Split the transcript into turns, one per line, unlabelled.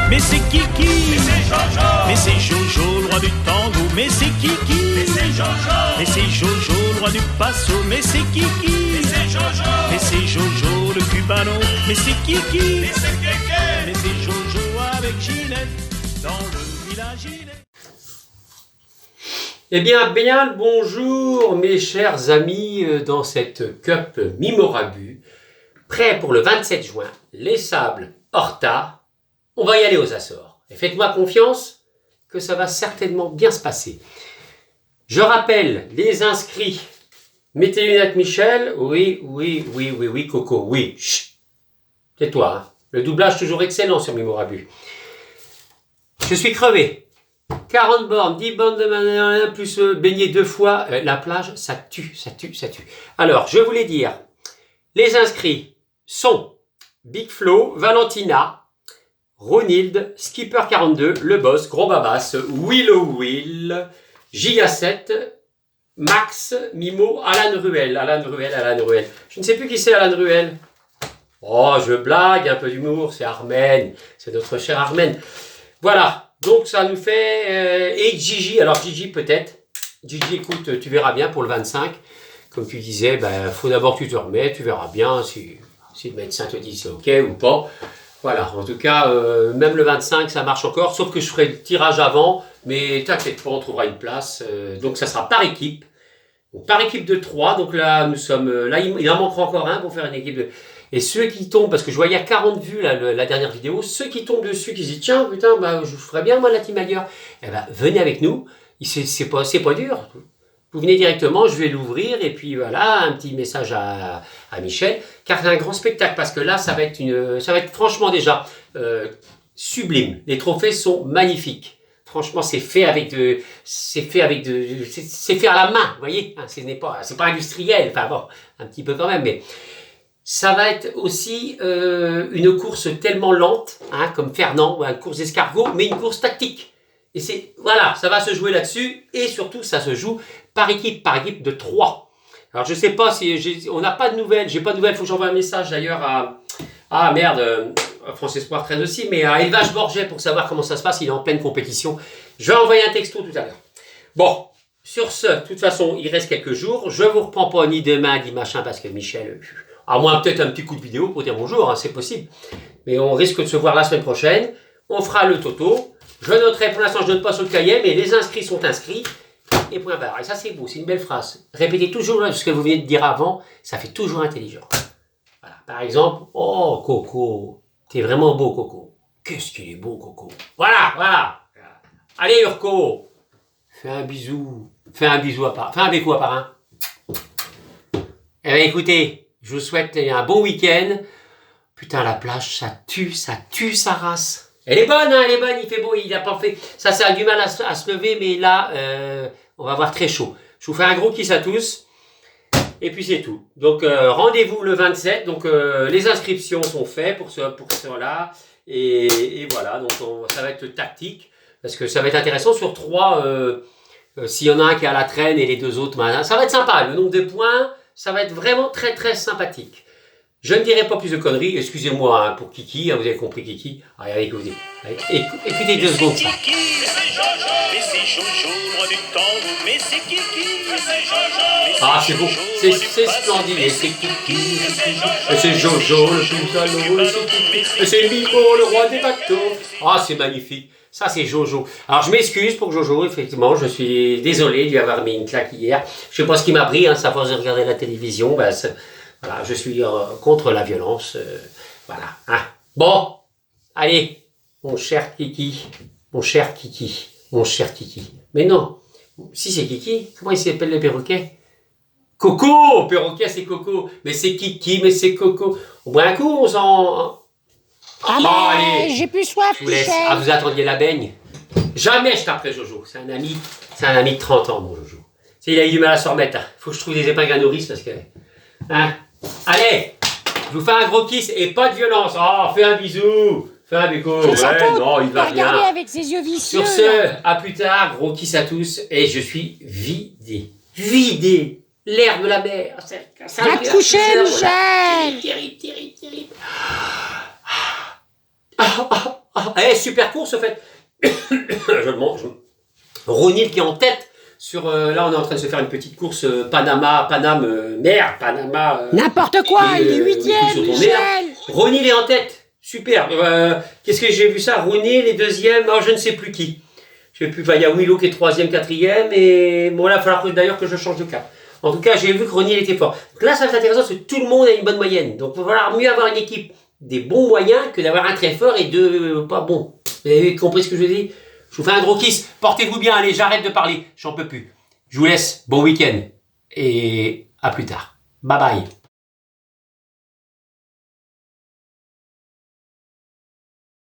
Mais c'est Kiki, mais c'est Jojo, le roi du tango, mais c'est Kiki, mais c'est Jojo, le roi du passo, mais c'est Kiki, mais c'est Jojo, le cubano, mais c'est Kiki, mais c'est Jojo avec Ginette, dans le village Ginette.
Eh bien le bonjour mes chers amis dans cette Cup Mimorabu, prêt pour le 27 juin, les Sables Horta. On va y aller aux Açores. Et faites-moi confiance que ça va certainement bien se passer. Je rappelle les inscrits. Mettez les lunettes Michel. Oui, Coco. Oui. Chut. Tais-toi. Hein. Le doublage toujours excellent sur Mimorabu. Je suis crevé. 40 bornes, 10 bornes de mannequin, plus baigner 2 fois. La plage, ça tue. Alors, je voulais dire, les inscrits sont Big Flo, Valentina, Ronilde, Skipper 42, Le Boss, Gros Babas, Willow Will, Giga 7, Max, Mimo, Alan Ruel. Je ne sais plus qui c'est Alan Ruel. Oh, je blague, un peu d'humour, c'est Armen, c'est notre cher Armen. Voilà, donc ça nous fait... et Gigi, alors Gigi peut-être. Gigi, écoute, tu verras bien pour le 25. Comme tu disais, faut d'abord que tu te remets, tu verras bien si le médecin te dit c'est ok ou pas. Voilà, en tout cas, même le 25, ça marche encore, sauf que je ferai le tirage avant, mais t'inquiète pas, on trouvera une place. Donc ça sera par équipe. Donc, par équipe de 3, donc là, nous sommes... Là, il en manquera encore un pour faire une équipe de... Et ceux qui tombent, parce que je vois, il y a 40 vues, là, la dernière vidéo, ceux qui tombent dessus, qui se disent, tiens, putain, je ferais bien, moi, la Team Hager. Eh ben, venez avec nous, c'est pas dur. Vous venez directement, je vais l'ouvrir, et puis voilà, un petit message à Michel, car c'est un grand spectacle, parce que là, ça va être franchement déjà sublime. Les trophées sont magnifiques. Franchement, c'est fait à la main, vous voyez, hein, c'est pas industriel, enfin bon, un petit peu quand même, mais ça va être aussi une course tellement lente, hein, comme Fernand, une course d'escargot, mais une course tactique. Et voilà, ça va se jouer là-dessus, et surtout, ça se joue par équipe de 3. Alors, je sais pas si on n'a pas de nouvelles, j'ai pas de nouvelles, faut que j'envoie un message d'ailleurs à France Espoir 13 aussi, mais à Élevage Borget pour savoir comment ça se passe, il est en pleine compétition. Je vais envoyer un texto tout à l'heure. Bon, sur ce, de toute façon, il reste quelques jours, je vous reprends pas ni demain, ni machin, parce que Michel, à moins peut-être un petit coup de vidéo pour dire bonjour, hein, c'est possible, mais on risque de se voir la semaine prochaine, on fera le toto. Je noterai, pour l'instant je ne note pas sur le cahier, mais les inscrits sont inscrits, et point barre. Et ça c'est beau, c'est une belle phrase. Répétez toujours ce que vous venez de dire avant, ça fait toujours intelligent. Voilà. Par exemple, oh Coco, t'es vraiment beau Coco. Qu'est-ce qu'il est beau Coco. Voilà. Allez Urco, fais un bisou à part, fais un béco à part un. Eh bien écoutez, je vous souhaite un bon week-end. Putain, la plage, ça tue sa race. Elle est bonne, il fait beau, il a pas fait... Ça a du mal à se lever, mais là, on va avoir très chaud. Je vous fais un gros kiss à tous, et puis c'est tout. Donc, rendez-vous le 27, donc les inscriptions sont faites pour cela, et voilà, donc ça va être tactique, parce que ça va être intéressant sur 3, s'il y en a un qui est à la traîne et les 2 autres, ça va être sympa, le nombre de points, ça va être vraiment très très sympathique. Je ne dirai pas plus de conneries, excusez-moi hein, pour Kiki, hein, vous avez compris Kiki. Allez, écoutez 2 secondes ça.
Mais c'est Jojo, le roi du tango, mais c'est Kiki,
Ah, c'est beau, c'est splendide, et c'est Kiki, et c'est Jojo, le plus salaud, et c'est Miko, le roi des bateaux. Ah, c'est magnifique, ça c'est Jojo. Alors je m'excuse pour Jojo, effectivement, je suis désolé de lui avoir mis une claque hier. Je sais pas ce qui m'a pris, hein, ça force de regarder la télévision, voilà, je suis contre la violence, voilà. Hein. Bon, allez, mon cher Kiki. Mais non, si c'est Kiki, comment il s'appelle le perroquet? Coco, perroquet c'est Coco, mais c'est Kiki, mais c'est Coco. On boit un coup, on s'en...
allez, j'ai plus soif,
je vous laisse.
Michel.
Ah, vous attendiez la baigne? Jamais je taperai Jojo, c'est un ami de 30 ans, mon Jojo. Il a eu du mal à se remettre, hein. Faut que je trouve des épingles à nourrice parce que... Hein? Allez, je vous fais un gros kiss et pas de violence. Oh, fais un bisou, fais un béco. Ouais, non, il va bien.
Avec ses yeux vicieux.
Sur ce, à plus tard, gros kiss à tous et je suis vidé. l'air de la mer.
Va te coucher, Michel.
Terrible. Super course, en fait. Je le mange. Ronil qui est en tête. Là, on est en train de se faire une petite course Panama.
N'importe quoi, il est 8e, Michel.
Ronil est en tête. Super. Qu'est-ce que j'ai vu ça? Ronil est 2e. Je ne sais plus qui. Je sais plus. Il y a Willow qui est 3e, 4e. Et bon, là, il va falloir d'ailleurs que je change de cap. En tout cas, j'ai vu que Ronil était fort. Donc là, ça va être intéressant parce que tout le monde a une bonne moyenne. Donc, il va falloir mieux avoir une équipe des bons moyens que d'avoir un très fort et deux pas bons. Vous avez compris ce que je dis? Je vous fais un gros kiss. Portez-vous bien. Allez, j'arrête de parler. J'en peux plus. Je vous laisse. Bon week-end. Et à plus tard. Bye bye.